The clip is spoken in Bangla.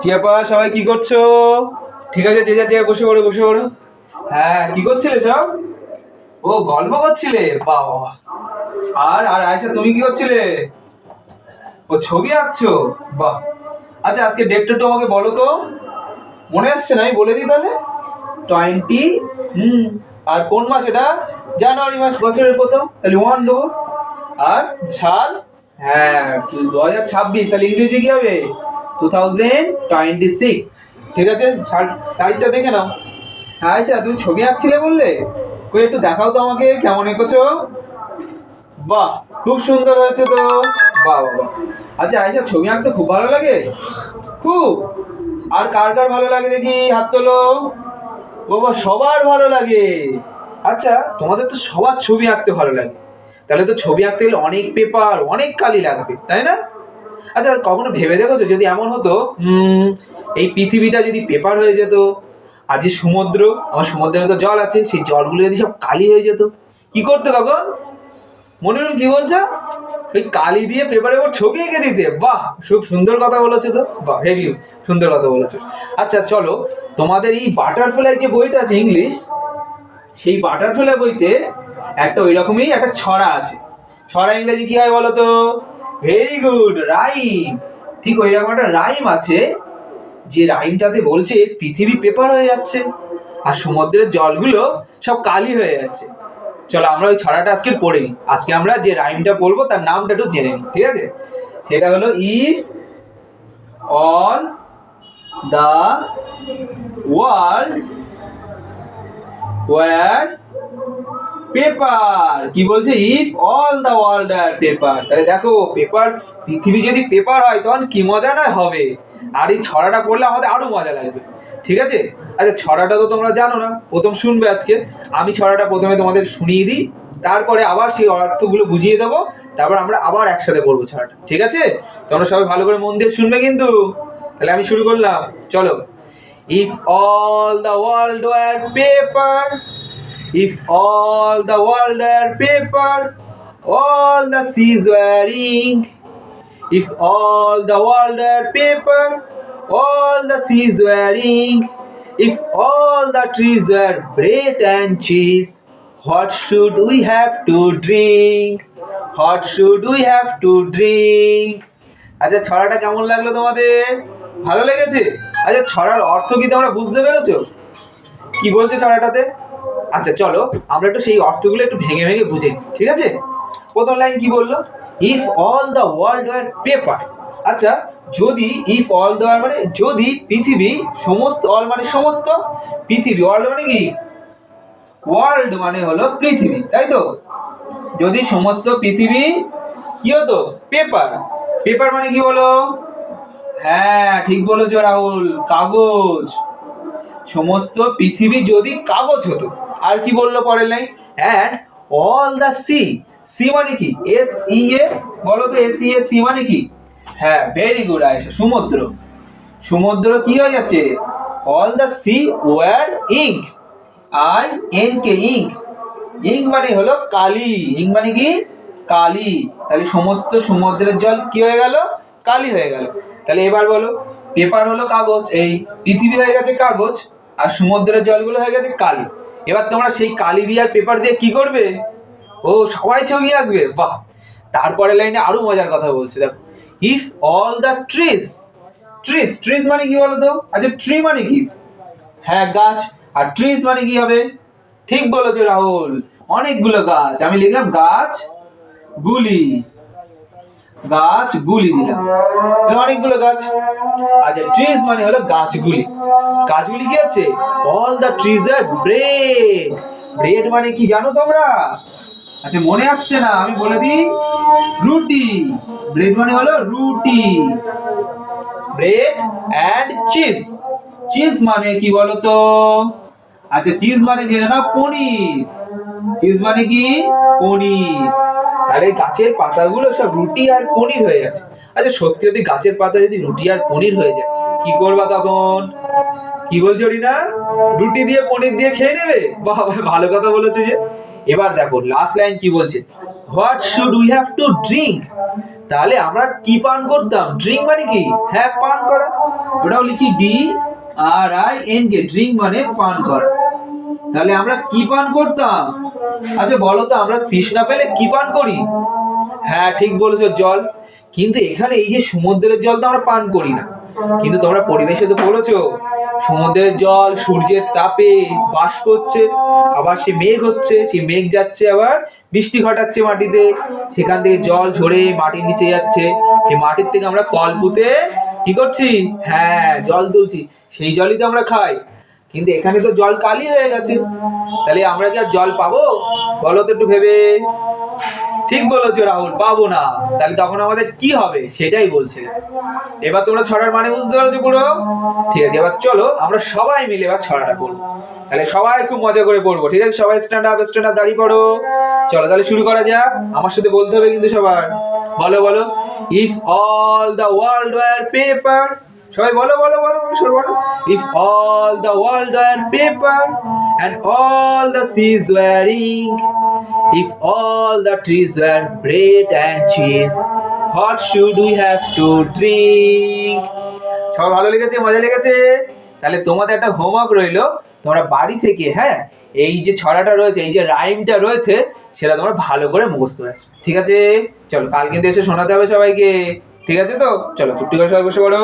কি ব্যাপার, সবাই কি করছো? ঠিক আছে, যে যার জায়গায় বসে পড়ো, বসে পড়ো। হ্যাঁ, কি করছিলে সব? ও, গল্প করছিলে? বাহ বাহ। আর আর আয়শা, তুমি কি করছিলে? ও, ছবি আঁকছো? বাহ। আচ্ছা, আজকে ডেটটা একটু আমাকে বলো তো। মনে আসছে না? আমি বলে দিই তাহলে। 20। আর কোন মাস এটা? জানুয়ারি মাস, বছরের প্রথম, তাহলে 1 দেবো। আর সাল? হ্যাঁ, 2026। তাহলে ইংরেজি কি হবে? 2026। ঠিক আছে, তারিখটা দেখে নাও। হ্যাঁ আচ্ছা, তুমি ছবি আঁকছিলে বললে, কই একটু দেখাও তো আমাকে, কেমন এঁকেছো? বাহ, খুব সুন্দর হয়েছে তো। বাহ বাহ বাহ। আচ্ছা আয়শা, ছবি আঁকতে খুব ভালো লাগে? খুব? আর কার কার ভালো লাগে দেখি, হাত তোলো। বাবা, সবার ভালো লাগে। আচ্ছা, তোমাদের তো সবার ছবি আঁকতে ভালো লাগে, তাহলে তো ছবি আঁকতে গেলে অনেক পেপার, অনেক কালি লাগবে, তাই না? আচ্ছা, কখনো ভেবে দেখেছো যদি এমন হতো এই পৃথিবীটা যদি পেপার হয়ে যেত, আর যে সমুদ্র, আমার সমুদ্রে তো জল আছে, সেই জলগুলো যদি সব কালি হয়ে যেত, কি করতে তখন? মনিরুল, কি বলছো? ওই কালি দিয়ে পেপারের উপর ছবি এঁকে দিতে? বাহ, খুব সুন্দর কথা বলেছো তো। বাহ, হেভি সুন্দর কথা বলেছো। আচ্ছা চলো, তোমাদের এই বাটারফ্লাই যে বইটা আছে ইংলিশ, সেই বাটারফ্লাই বইতে একটা ওই রকমই একটা ছড়া আছে। ছড়া ইংরেজি কি হয় বলো তো? Very good, rhyme. ঠিক ওই রকম একটা রাইম আছে, যে রাইমটাতে বলছে পৃথিবী পেপার হয়ে যাচ্ছে আর সমুদ্রের জলগুলো সব কালি হয়ে যাচ্ছে। চলো আমরা ওই ছড়াটা আজকে পড়ে নিই। আজকে আমরা যে রাইমটা পড়বো তার নামটা একটু জেনে নিই, ঠিক আছে? সেটা হলো, if all the world were paper. কি বলছে? If all the world are paper. তাহলে দেখো, পেপার, পৃথিবী যদি পেপার হয় তখন কি মজা না হবে। আর এই ছড়াটা পড়লে আমাদের আরো মজা লাগবে, ঠিক আছে? আচ্ছা, ছড়াটা তো তোমরা জানো না, প্রথম শুনবে আজকে। আমি ছড়াটা প্রথমে তোমাদের শুনিয়ে দিই, তারপরে আবার সেই অর্থগুলো বুঝিয়ে দেবো, তারপর আমরা আবার একসাথে পড়বো ছড়াটা, ঠিক আছে? তোমরা সবাই ভালো করে মন দিয়ে শুনবে কিন্তু। তাহলে আমি শুরু করলাম, চলো। If all the world were paper, if all the world were paper, all the seas were ink. If all the world were paper, all the seas were ink. If all the trees were bread and cheese, what should we have to drink? What should we have to drink? আচ্ছা, ছড়াটা কেমন লাগলো তোমাদের? ভালো লেগেছে? আচ্ছা, ছড়ার অর্থ কি তোমরা বুঝতে পেরেছো? কি বলছে ছড়াটাতে? আচ্ছা চলো, আমরা একটু সেই অর্থগুলো একটু ভেঙে ভেঙে বুঝে নিই, ঠিক আছে? প্রথম লাইন কি বললো? If all the world were paper. আচ্ছা, যদি, ইফ অল দ্য মানে যদি পৃথিবী সমস্ত, অল মানে সমস্ত, পৃথিবী, ওয়ার্ল্ড মানে কি? ওয়ার্ল্ড মানে হলো পৃথিবী, তাই তো? যদি সমস্ত পৃথিবী কি হতো? পেপার। পেপার মানে কি বলো? হ্যাঁ, ঠিক বলেছো রাহুল, কাগজ। সমস্ত পৃথিবী যদি কাগজ হতো। আর কি বললো পরের line? And all the sea. Sea মানে কি? এস ই এ, বলো তো, এস ই এ, সি মানে কি? হ্যাঁ, ভেরি গুড আয়েশা, সমুদ্র। সমুদ্র কি হয়ে যাচ্ছে? All the C were ink. I N K, ink. Ink মানে হলো কালি। ইঙ্ক মানে কি? কালি। তাহলে সমস্ত সমুদ্রের জল কি হয়ে গেল? কালি হয়ে গেল। তাহলে এবার বলো, পেপার হলো কাগজ, এই পৃথিবী হয়ে গেছে কাগজ, আর সমুদ্রের জলগুলো হয়ে গেছে কালি। এবার তোমরা সেই কালি দিয়ে আর পেপার দিয়ে কি করবে? ও, সবাই ছবি আঁকবে? বাহ। তারপরে লাইনে আরো মজার কথা বলছে, দেখো। If all the trees, trees, trees মানে কি বলো তো? আচ্ছা, ট্রি মানে কি? হ্যাঁ, গাছ। আর ট্রিজ মানে কি হবে? ঠিক বলেছো রাহুল, অনেকগুলো গাছ। আমি লিখলাম গাছ গুলি, গাছ গুলি দিলাম, অনেকগুলো গাছ। আচ্ছা, ট্রিজ মানে হলো গাছগুলি। গাছগুলি কি হচ্ছে? All the trees are bread. Bread মানে কি জানো তোমরা? আচ্ছা, মনে আসছে না, আমি বলে দিই, রুটি। ব্রেড মানে হলো রুটি। Bread and cheese. চিজ মানে কি বলতো? আচ্ছা, চিজ মানে জেনে নাও, পনির। চিজ মানে কি? পনির। তাহলে গাছের পাতাগুলো সব রুটি আর পনির হয়ে গেছে। আচ্ছা, সত্যি যদি গাছের পাতা যদি রুটি আর পনির হয়ে যায়, কি করবা তখন? কি বলছো রিনা? রুটি দিয়ে পনির দিয়ে খেয়ে নেবে? বাহ, ভালো কথা বলেছো যে। এবার দেখো লাস্ট লাইন কি বলছে? What should we have to drink? তাহলে আমরা কি পান করতাম? ড্রিঙ্ক মানে কি? হ্যাঁ, পান করা। ওটাও লিখি DRINK, ড্রিঙ্ক মানে পান করা। তাহলে আমরা কি পান করতাম? আচ্ছা বলো তো, আমরা তৃষ্ণা পেলে কি পান করি? হ্যাঁ ঠিক বলেছো, জল। কিন্তু এখানে এই যে সমুদ্রের জল তো আমরা পান করি না, কিন্তু তোমরা পরিবেশে তো পড়েছো সমুদ্রের জল সূর্যের তাপে বাষ্প হচ্ছে, আবার সে মেঘ হচ্ছে, সেই মেঘ যাচ্ছে আবার বৃষ্টি ঘটাচ্ছে মাটিতে, সেখান থেকে জল ঝরে মাটির নিচে যাচ্ছে, এই মাটির থেকে আমরা কল পুঁতে কি করছি? হ্যাঁ জল তুলছি, সেই জলই তো আমরা খাই। কিন্তু এখানে তো জল কালি হয়ে গেছে, তাহলে আমরা কি আর জল পাবো? বলো তো একটু ভেবে। ঠিক বলেছো রাহুল, পাবো না। তাহলে তখন আমাদের কি হবে সেটাই বলছে। এবার তোমরা ছড়ার মানে বুঝতে পারছো পুরো? ঠিক আছে, এবার চলো আমরা সবাই মিলে এবার ছড়াটা পড়বো। তাহলে সবাই খুব মজা করে পড়বো, ঠিক আছে? সবাই স্ট্যান্ড আপ, দাঁড়িয়ে পড়ো। চলো তাহলে শুরু করা যাক। আমার সাথে বলতে হবে কিন্তু সবার। বলো বলো, if all the world were paper. সবাই বলো বলো বলো সবাই বলো, if all the world were paper and all the seas were ink, if all the trees were bread and cheese, what should we have to drink? সবাই ভালো লেগেছে? মজা লেগেছে? তাহলে তোমাদের একটা হোমওয়ার্ক রইলো, তোমরা বাড়ি থেকে হ্যাঁ এই যে ছড়াটা রয়েছে, এই যে রাইমটা রয়েছে, সেটা তোমরা ভালো করে মুখস্থ রাখছো, ঠিক আছে? চলো কাল কিন্তু এসে শোনাতে হবে সবাইকে, ঠিক আছে তো? চলো চুপটি করে সবাই বসে পড়ো।